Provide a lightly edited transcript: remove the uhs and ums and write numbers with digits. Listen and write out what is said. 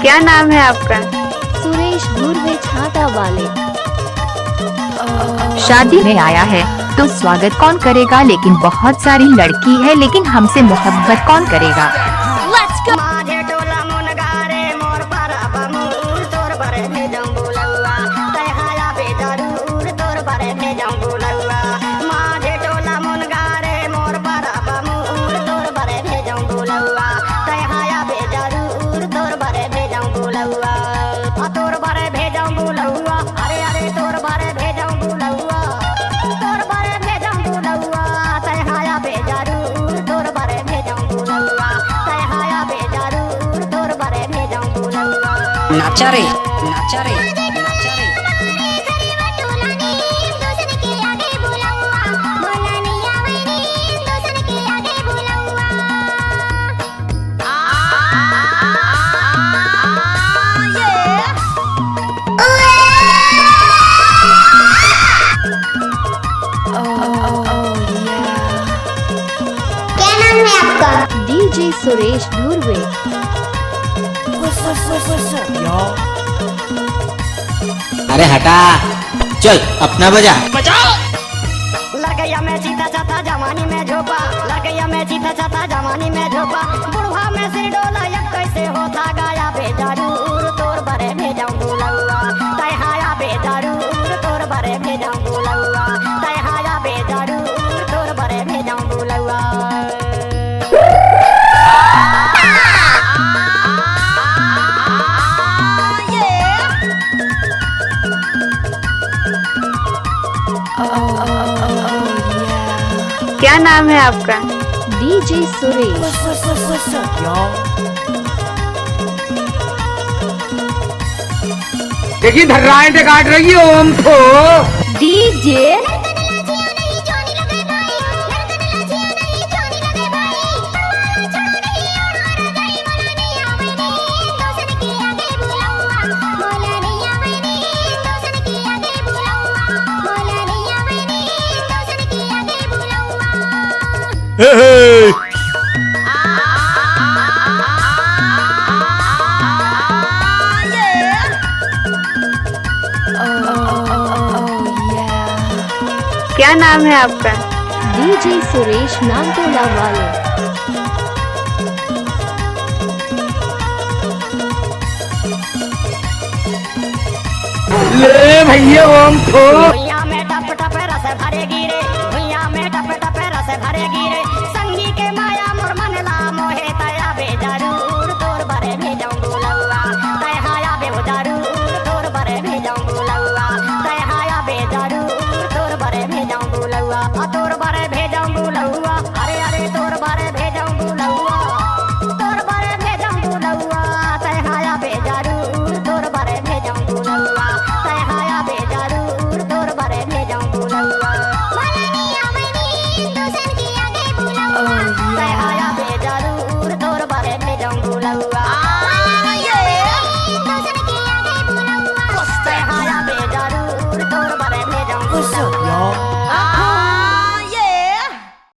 क्या नाम है आपका? सुरेश धुर्वे छाता वाले। शादी में आया है तो स्वागत कौन करेगा, लेकिन बहुत सारी लड़की है लेकिन हमसे मोहब्बत कौन करेगा। नाचा रे नाचा रे नाचा रे। क्या नाम है आपका? डीजे सुरेश धुर्वे। अरे हटा, चल अपना बजा। लड़कैया में सीधा चाता जवानी में झोपा, लड़कैया में सीधा चाता जवानी में झोपा, बुढ़वा में सिर डोला अब कैसे होता गाया बेजरूर तोर बरे भेजाऊं बुलौआ, तय हाया बेजरूर तोर बरे भेजाऊं बुलौआ, तय हाया बेजरूर तोर बरे भेजाऊं बुलौआ। क्या नाम है आपका? डीजे सुरेश। देखिए धर्राएं काट रही है ओम को। डीजे क्या नाम है आपका? डीजे सुरेश नामतोला वाले। ले भैया ओम को। भुइया में टप टप रस भरे गिरे, भुइया में टप टप रस भरे गिरे, संगी के माया मोर मन ला मोहे तया बेजरूर तोर बरे भेजाऊं बुलौआ, तय हाया बेजरूर तोर बरे भेजाऊं बुलौआ, तय हाया बेजरूर तोर बरे भेजाऊं बुलौआ।